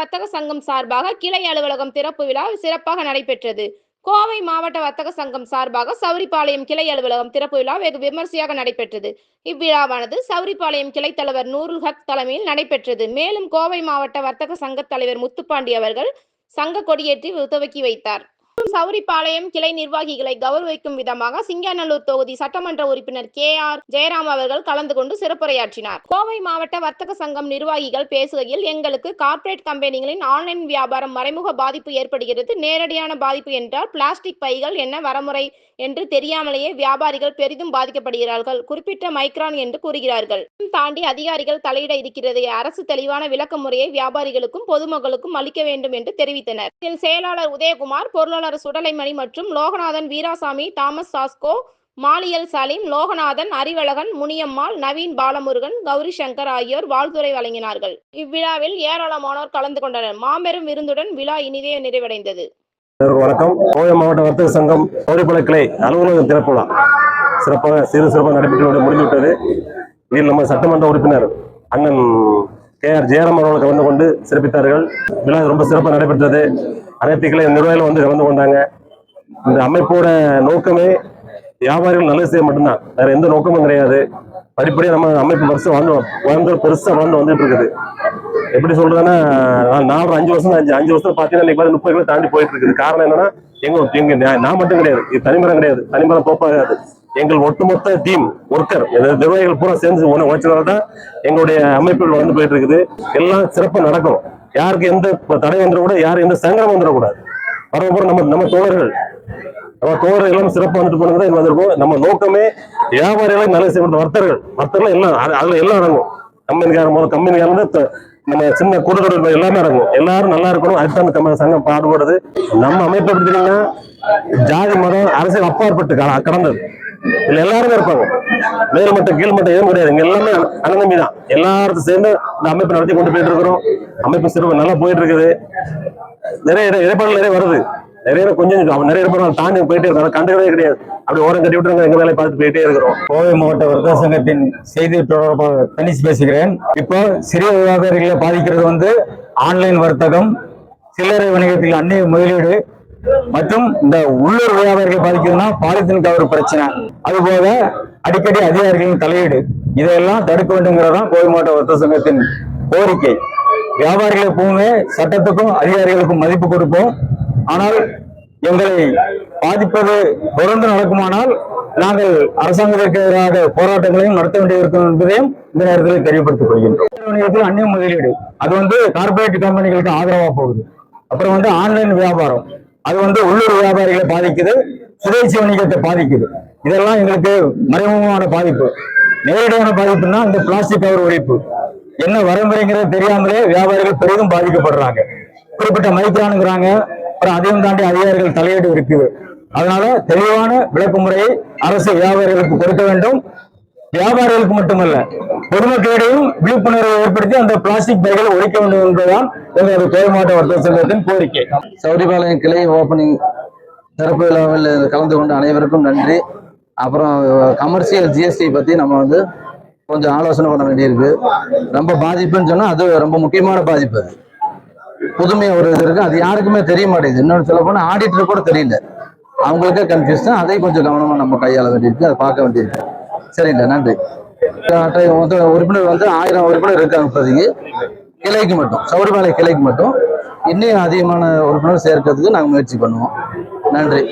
வர்த்தக சங்கம் சார்பாக கிளை அலுவலகம் திறப்பு விழா சிறப்பாக நடைபெற்றது. கோவை மாவட்ட வர்த்தக சங்கம் சார்பாக சவுரிபாளையம் கிளை அலுவலகம் திறப்பு விழா வெகு விமர்சையாக நடைபெற்றது. இவ்விழாவானது சவுரிபாளையம் கிளை தலைவர் நூருல் ஹக் தலைமையில் நடைபெற்றது. மேலும் கோவை மாவட்ட வர்த்தக சங்க தலைவர் முத்துப்பாண்டி அவர்கள் சங்க கொடியேற்றி துவக்கி வைத்தார். சவுரிபாளையம் கிளை நிர்வாகிகளை கௌரவிக்கும் விதமாக சிங்காநல்லூர் தொகுதி சட்டமன்ற உறுப்பினர் KR ஜெயராம் அவர்கள் கலந்து கொண்டு சிறப்புரையாற்றினார். கோவை மாவட்ட வர்த்தக சங்கம் நிர்வாகிகள் பேசுகையில், எங்களுக்கு கார்ப்பரேட் கம்பெனிகளின் ஆன்லைன் வியாபாரம் மறைமுக பாதிப்பு ஏற்படுகிறது. நேரடியான பாதிப்பு என்றால் பிளாஸ்டிக் பைகள் என்ன வரமுறை என்று தெரியாமலேயே வியாபாரிகள் பெரிதும் பாதிக்கப்படுகிறார்கள். குறிப்பிட்ட மைக்ரான் என்று கூறுகிறார்கள். தாண்டி அதிகாரிகள் தலையிட இருக்கிறது. அரசு தெளிவான விளக்க முறையை வியாபாரிகளுக்கும் பொதுமக்களுக்கும் அளிக்க வேண்டும் என்று தெரிவித்தனர். இதில் செயலாளர் உதயகுமார், பொருளாளர் சுடலைமணி மற்றும் லோகநாதன், வீராசாமி, தாமஸ் சாஸ்கோ, மாலியல் சலீம், லோகநாதன், அறிவழகன், முனியம்மாள், நவீன் பாலமுருகன், கௌரி சங்கர் ஆகியோர் வாழ்த்துரை வழங்கினார்கள். இவ்விழாவில் ஏராளமானோர் கலந்து கொண்டனர். மாபெரும் விருந்துடன் விழா இனிதே நிறைவடைந்தது. வணக்கம். கோவை மாவட்ட வர்த்தக சங்கம் சவுரிபாளையம் கிளை அலுவலகம் திறப்பு விழா சிறப்பாக நடைபெற்று முடிந்துவிட்டது. இதில் நம்ம சட்டமன்ற உறுப்பினர் அண்ணன் KR ஜெயராம் அவர்கள் கலந்து கொண்டு சிறப்பித்தார்கள். விழா ரொம்ப சிறப்பாக நடைபெற்றது. அனைத்து கிளை நிர்வாகிகள் வந்து கலந்து கொண்டாங்க. இந்த அமைப்போட நோக்கமே வியாபாரிகள் நல்லது செய்ய மட்டும்தான், வேற எந்த நோக்கமும் கிடையாது. படிப்படியாக நம்ம அமைப்பு பெருசாக வளர்ந்து வந்துட்டு இருக்குது. எப்படி சொல்றதுன்னா, 4-5 வருஷம் 5 வருஷம் பார்த்தீங்கன்னா 30 கிலோ தாண்டி போயிட்டு இருக்குது. காரணம் என்னன்னா, நான் மட்டும் கிடையாது, இது தனிமரம் கிடையாது, தனிமரம் தோப்பாகாது. எங்கள் ஒட்டுமொத்த டீம் ஒர்க்கர் நிர்வாகிகள் பூரா சேர்ந்து உழைச்சதால தான் எங்களுடைய அமைப்புகள் வளர்ந்து போயிட்டு இருக்குது. எல்லாம் சிறப்பாக நடக்கும். யாருக்கு எந்த தடை வந்துடக்கூட, யாரும் எந்த சங்கடம் வந்துடக்கூடாது. வரப்போற நம்ம தோழர்கள் எல்லாம் சிறப்பாக வந்துட்டு போனது தான் வந்திருக்கும். நம்ம நோக்கமே வியாபாரிகளை நல்ல செய்யப்பட்ட வர்த்தகர்கள் எல்லாம் அதுல எல்லாம் அடங்கும். கம்பெனிக்காரங்க நம்ம சின்ன கூட்டத்தொடர் எல்லாமே அடங்கும். எல்லாரும் நல்லா இருக்கணும். அதுதான் அந்த சங்கம் பாடுபடுறது. நம்ம அமைப்பு எடுத்துட்டீங்கன்னா ஜாதி மதம் அரசியல் அப்பாற்பட்டு கடந்தது. இதுல எல்லாருமே இருப்பாங்க. மேல்மட்டம் கீழ்மட்டம் எதுவும் கிடையாது. இங்க எல்லாமே அண்ணன் தான். எல்லாரும் சேர்ந்து இந்த அமைப்பு நடத்தி கொண்டு போயிட்டு இருக்கிறோம். அமைப்பு சிறப்பு நல்லா போயிட்டு இருக்குது. நிறைய இடைப்பாடுகள் நிறைய வருது. நிறைய பேர் தாண்டி போயிட்டே இருக்காங்க. கண்டுக்கவே கிடையாது. அப்படி ஓரம் கட்டி விட்டு எங்க வேலையை பார்த்து போயிட்டே இருக்கிறோம். கோவை மாவட்ட வர்த்தக சங்கத்தின் செய்தி தொடர்பாக கணிச்சு பேசுகிறேன். இப்போ சிறிய வியாபாரிகளை பாதிக்கிறது ஆன்லைன் வர்த்தகம், சில்லறை வணிகத்தில் அந்நிய முதலீடு மற்றும் இந்த உள்ளூர் வியாபாரிகளை பாதிக்கிறதுனா பாலித்தீன் கவர் பிரச்சனை. அதுபோக அடிக்கடி அதிகாரிகளின் தலையீடு, இதையெல்லாம் தடுக்க வேண்டும்ங்கிறதான் கோவை மாவட்ட வர்த்தக சங்கத்தின் கோரிக்கை. வியாபாரிகள் எப்பவுமே சட்டத்துக்கும் அதிகாரிகளுக்கும் மதிப்பு கொடுப்போம். ஆனால் எங்களை பாதிப்பது தொடர்ந்து நடக்குமானால் நாங்கள் அரசாங்கத்திற்கு எதிராக போராட்டங்களையும் நடத்த வேண்டியிருக்கும் என்பதையும் இந்த நேரத்தில் தெரியப்படுத்திக் கொள்கின்றோம். அந்நிய முதலீடு அது கார்பரேட் கம்பெனிகளுக்கு ஆதரவா போகுது. அப்புறம் ஆன்லைன் வியாபாரம் அது உள்ளூர் வியாபாரிகளை பாதிக்குது, சுதேசி வணிகத்தை பாதிக்குது. இதெல்லாம் எங்களுக்கு மறைமுகமான பாதிப்பு. நேரடியான பாதிப்புன்னா இந்த பிளாஸ்டிக் கவர் ஒழிப்பு என்ன வரமுறைங்கிறது தெரியாமலே வியாபாரிகள் பெரிதும் பாதிக்கப்படுறாங்க. குறிப்பிட்ட மைக்ரானுங்கிறாங்க. அப்புறம் அதையும் தாண்டி அதிகாரிகள் தலையீடு இருக்குது. அதனால தெளிவான விளக்க முறையை அரசு வியாபாரிகளுக்கு கொடுக்க வேண்டும். வியாபாரிகளுக்கு மட்டுமல்ல, பொதுமக்களிடையும் விழிப்புணர்வை ஏற்படுத்தி அந்த பிளாஸ்டிக் பைகளை ஒழிக்க வேண்டும் என்பதுதான் எங்களது கோவை மாவட்ட வர்த்தக சங்கத்தின் கோரிக்கை. சவுரிபாளையம் கிளை ஓப்பனிங் சிறப்பு விழாவில் கலந்து கொண்ட அனைவருக்கும் நன்றி. அப்புறம் கமர்ஷியல் GST பற்றி நம்ம கொஞ்சம் ஆலோசனை பண்ண வேண்டியிருக்கு. ரொம்ப பாதிப்புன்னு சொன்னால் அது ரொம்ப முக்கியமான பாதிப்பு. அது புதுமையாக ஒரு இது இருக்குது, அது யாருக்குமே தெரிய மாட்டேங்குது. இன்னொன்று சொல்ல போனால் ஆடிட்டர் கூட தெரியல, அவங்களுக்கே கன்ஃபியூஸ் தான். அதை கொஞ்சம் கவனமாக நம்ம கையாள வேண்டியிருக்கு, அதை பார்க்க வேண்டியிருக்கு. சரிங்களா, நன்றி. உறுப்பினர் 1000 உறுப்பினர் இருக்காங்க இப்போதைக்கு. கிளைக்கு மட்டும், சவுரிபாளையம் கிளைக்கு மட்டும் இன்னும் அதிகமான உறுப்பினர் சேர்க்கிறதுக்கு நாங்கள் முயற்சி பண்ணுவோம். நன்றி.